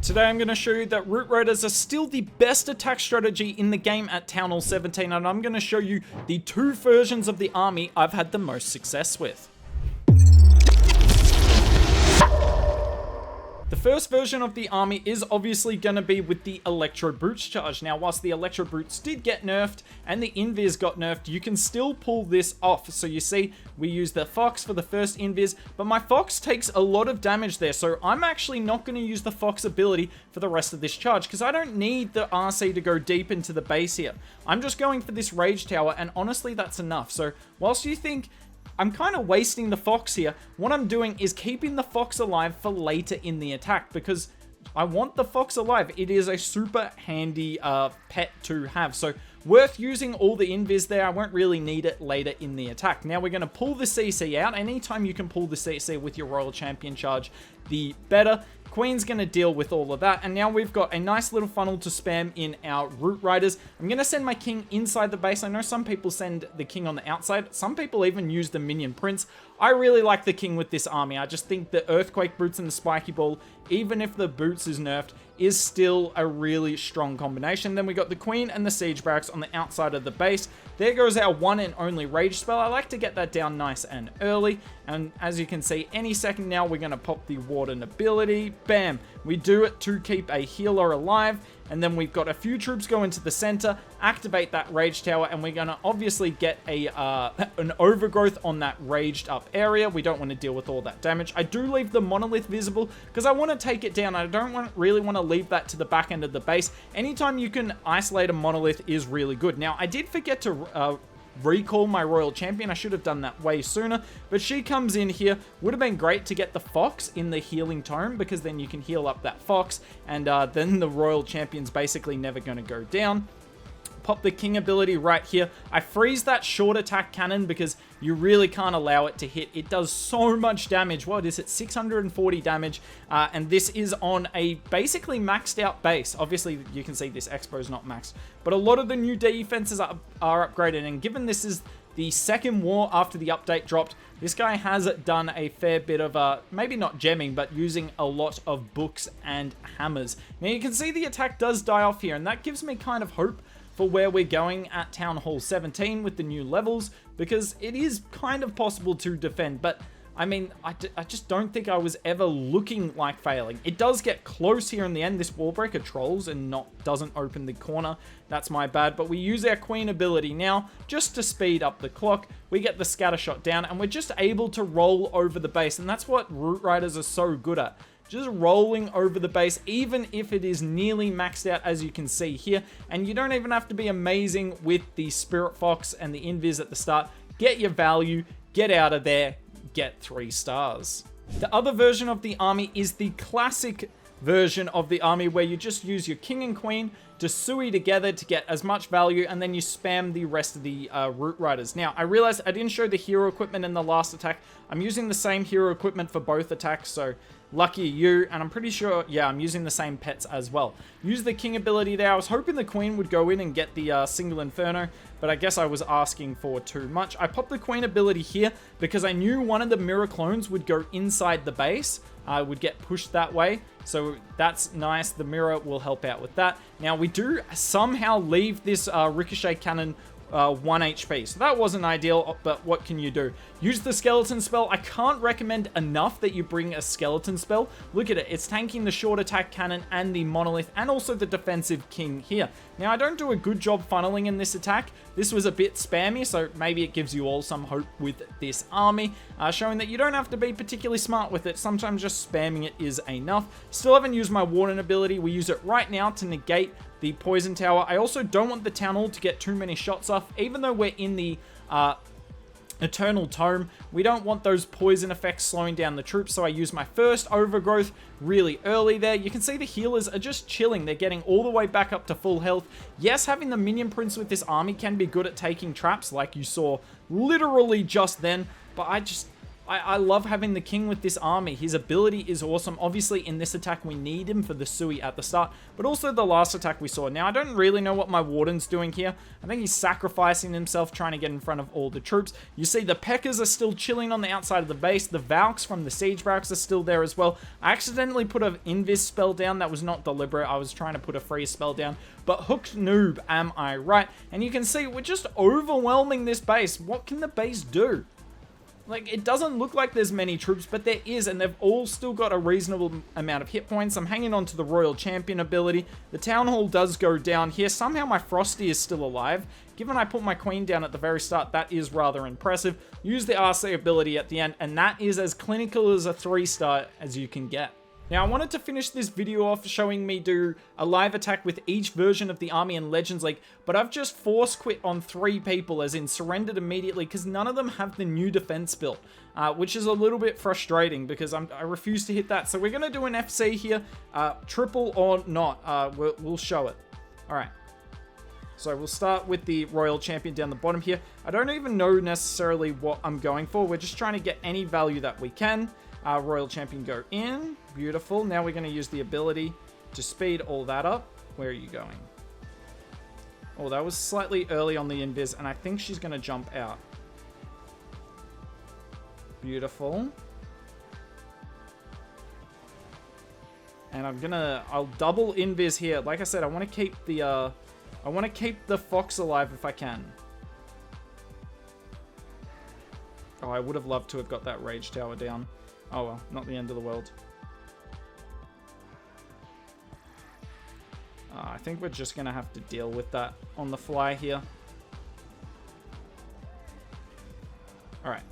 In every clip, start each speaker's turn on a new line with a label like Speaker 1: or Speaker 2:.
Speaker 1: Today I'm going to show you that Root Raiders are still the best attack strategy in the game at Town Hall 17, and I'm going to show you the two versions of the army I've had the most success with. The first version of the army is obviously going to be with the Electro Brutes charge. Now, whilst the Electro Brutes did get nerfed and the Invis got nerfed, you can still pull this off. So you see, we use the Fox for the first Invis, but my Fox takes a lot of damage there. So I'm actually not going to use the Fox ability for the rest of this charge because I don't need the RC to go deep into the base here. I'm just going for this Rage Tower, and honestly, that's enough. So whilst you think I'm kind of wasting the Fox here, what I'm doing is keeping the Fox alive for later in the attack because I want the Fox alive. It is a super handy pet to have. So worth using all the Invis there. I won't really need it later in the attack. Now we're going to pull the CC out. Anytime you can pull the CC with your Royal Champion charge, the better. Queen's going to deal with all of that, and now we've got a nice little funnel to spam in our Root Riders. I'm going to send my King inside the base. I know some people send the King on the outside. Some people even use the Minion Prince. I really like the King with this army. I just think the Earthquake Boots and the Spiky Ball, even if the Boots is nerfed, is still a really strong combination. Then we got the Queen and the Siege Barracks on the outside of the base. There goes our one and only Rage spell. I like to get that down nice and early. And as you can see, any second now, we're going to pop the Warden ability. Bam! We do it to keep a healer alive. And then we've got a few troops go into the center, activate that Rage Tower, and we're going to obviously get a an overgrowth on that raged up area. We don't want to deal with all that damage. I do leave the Monolith visible because I want to take it down. I don't really want to leave that to the back end of the base. Anytime you can isolate a Monolith is really good. Now, I did forget to recall my Royal Champion. I should have done that way sooner, but she comes in here. Would have been great to get the Fox in the healing tome because then you can heal up that Fox, and then the Royal Champion's basically never going to go down. Pop the King ability right here. I freeze that short attack cannon because you really can't allow it to hit. It does so much damage. What is it? 640 damage. And this is on a basically maxed out base. Obviously, you can see this Expo is not maxed. But a lot of the new defenses are upgraded. And given this is the second war after the update dropped, this guy has done a fair bit of, maybe not gemming, but using a lot of books and hammers. Now, you can see the attack does die off here. And that gives me kind of hope for where we're going at Town Hall 17 with the new levels, because it is kind of possible to defend, but I mean, I just don't think I was ever looking like failing. It does get close here in the end. This wall breaker trolls and doesn't open the corner. That's my bad, but we use our Queen ability now just to speed up the clock. We get the scatter shot down, and we're just able to roll over the base, and that's what Root Riders are so good at. Just rolling over the base, even if it is nearly maxed out, as you can see here. And you don't even have to be amazing with the Spirit Fox and the Invis at the start. Get your value, get out of there, get 3 stars. The other version of the army is the classic version of the army where you just use your King and Queen to sui together to get as much value, and then you spam the rest of the Root Riders. Now, I realized I didn't show the hero equipment in the last attack. I'm using the same hero equipment for both attacks, so lucky you, and I'm pretty sure, yeah, I'm using the same pets as well. Use the King ability there. I was hoping the Queen would go in and get the single Inferno, but I guess I was asking for too much. I popped the Queen ability here because I knew one of the mirror clones would go inside the base. Would get pushed that way, so that's nice. The mirror will help out with that. Now, we do somehow leave this Ricochet Cannon 1 HP. So that wasn't ideal, but what can you do? Use the skeleton spell. I can't recommend enough that you bring a skeleton spell. Look at it. It's tanking the short attack cannon and the monolith and also the defensive king here. Now, I don't do a good job funneling in this attack. This was a bit spammy, so maybe it gives you all some hope with this army, showing that you don't have to be particularly smart with it. Sometimes just spamming it is enough. Still haven't used my Warden ability. We use it right now to negate the Poison Tower. I also don't want the Town Hall to get too many shots off, even though we're in the Eternal Tome. We don't want those poison effects slowing down the troops, so I use my first overgrowth really early there. You can see the healers are just chilling. They're getting all the way back up to full health. Yes, having the Minion Prince with this army can be good at taking traps, like you saw literally just then, but I love having the king with this army. His ability is awesome. Obviously, in this attack, we need him for the Sui at the start, but also the last attack we saw. Now, I don't really know what my Warden's doing here. I think he's sacrificing himself, trying to get in front of all the troops. You see the Peckers are still chilling on the outside of the base. The Valks from the Siege Barracks are still there as well. I accidentally put an Invis spell down. That was not deliberate. I was trying to put a freeze spell down, but hooked noob, am I right? And you can see we're just overwhelming this base. What can the base do? Like, it doesn't look like there's many troops, but there is, and they've all still got a reasonable amount of hit points. I'm hanging on to the Royal Champion ability. The Town Hall does go down here. Somehow my Frosty is still alive. Given I put my Queen down at the very start, that is rather impressive. Use the RC ability at the end, and that is as clinical as a 3-star as you can get. Now, I wanted to finish this video off showing me do a live attack with each version of the army in Legends League, but I've just force quit on 3 people, as in surrendered immediately, because none of them have the new defense built, which is a little bit frustrating because I refuse to hit that. So we're going to do an FC here, triple or not, we'll show it. All right. So we'll start with the Royal Champion down the bottom here. I don't even know necessarily what I'm going for. We're just trying to get any value that we can. Royal Champion go in. Beautiful. Now we're going to use the ability to speed all that up. Where are you going? Oh, that was slightly early on the invis, and I think she's going to jump out. Beautiful. And I'll double invis here. Like I said, I want to keep the fox alive if I can. Oh, I would have loved to have got that rage tower down. Oh well, not the end of the world. I think we're just going to have to deal with that on the fly here. Alright.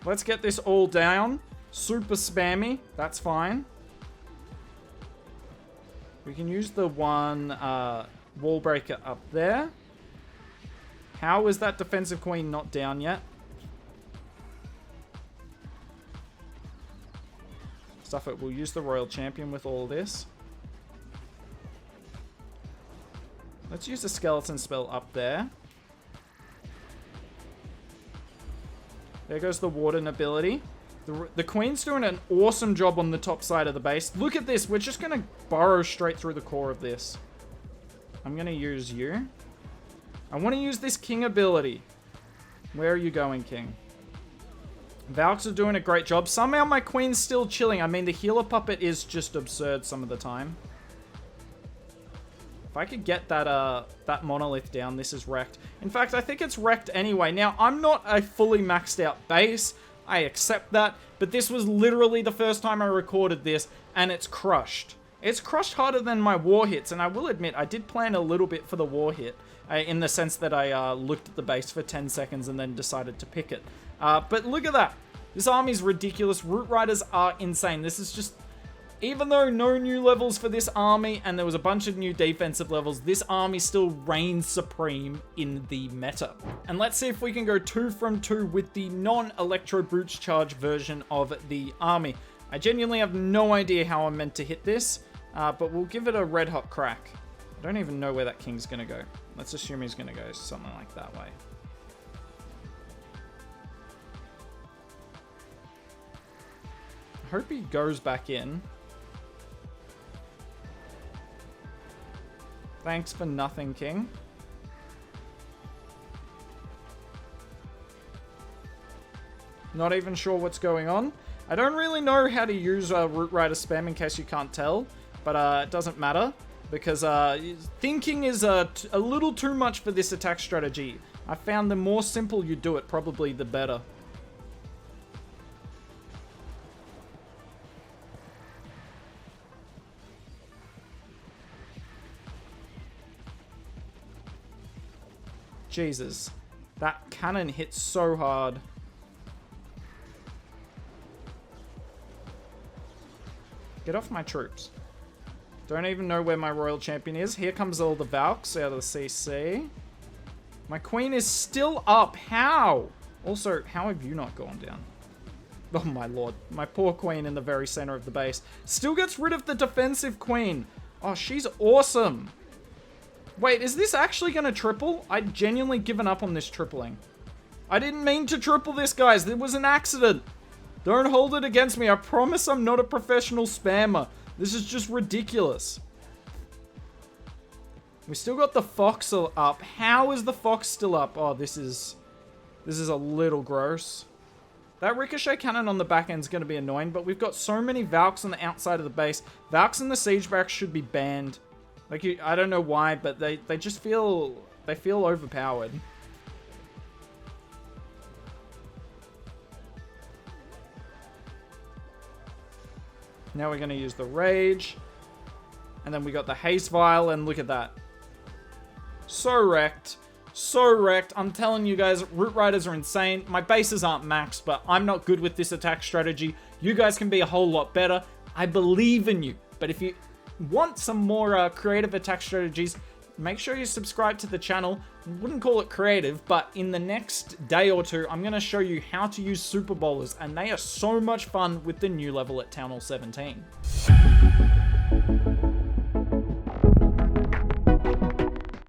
Speaker 1: Let's get this all down. Super spammy. That's fine. We can use the one wall breaker up there. How is that defensive queen not down yet? Stuff it. We'll use the Royal Champion with all this. Let's use the skeleton spell up there. There goes the Warden ability. The Queen's doing an awesome job on the top side of the base. Look at this. We're just going to burrow straight through the core of this. I'm going to use you. I want to use this King ability. Where are you going, King? Valks are doing a great job. Somehow my Queen's still chilling. I mean, the healer puppet is just absurd some of the time. If I could get that monolith down, this is wrecked. In fact, I think it's wrecked anyway. Now, I'm not a fully maxed out base. I accept that. But this was literally the first time I recorded this, and it's crushed. It's crushed harder than my war hits, and I will admit, I did plan a little bit for the war hit, in the sense that I looked at the base for 10 seconds and then decided to pick it. But look at that. This army's ridiculous. Root Riders are insane. This is just... Even though no new levels for this army, and there was a bunch of new defensive levels, this army still reigns supreme in the meta. And let's see if we can go 2 from 2 with the non-Electro Brutes Charge version of the army. I genuinely have no idea how I'm meant to hit this, but we'll give it a red hot crack. I don't even know where that king's going to go. Let's assume he's going to go something like that way. I hope he goes back in. Thanks for nothing, King. Not even sure what's going on. I don't really know how to use Root Rider spam, in case you can't tell, but it doesn't matter, because thinking is a little too much for this attack strategy. I found the more simple you do it, probably the better. Jesus, that cannon hit so hard. Get off my troops. Don't even know where my Royal Champion is. Here comes all the Valks out of the CC. My Queen is still up. How? Also, how have you not gone down? Oh my lord. My poor Queen in the very center of the base. Still gets rid of the defensive Queen. Oh, she's awesome. Wait, is this actually going to triple? I'd genuinely given up on this tripling. I didn't mean to triple this, guys. It was an accident. Don't hold it against me. I promise I'm not a professional spammer. This is just ridiculous. We still got the Fox up. How is the Fox still up? Oh, this is a little gross. That Ricochet cannon on the back end is going to be annoying, but we've got so many Valks on the outside of the base. Valks in the Siege Barracks should be banned. Like, I don't know why, but they just feel overpowered. Now we're going to use the Rage. And then we got the Haste Vial, and look at that. So wrecked. So wrecked. I'm telling you guys, Root Riders are insane. My bases aren't maxed, but I'm not good with this attack strategy. You guys can be a whole lot better. I believe in you. But if you want some more creative attack strategies, make sure you subscribe to the channel. Wouldn't call it creative, but in the next day or two, I'm going to show you how to use Super Bowlers, and they are so much fun with the new level at Town Hall 17.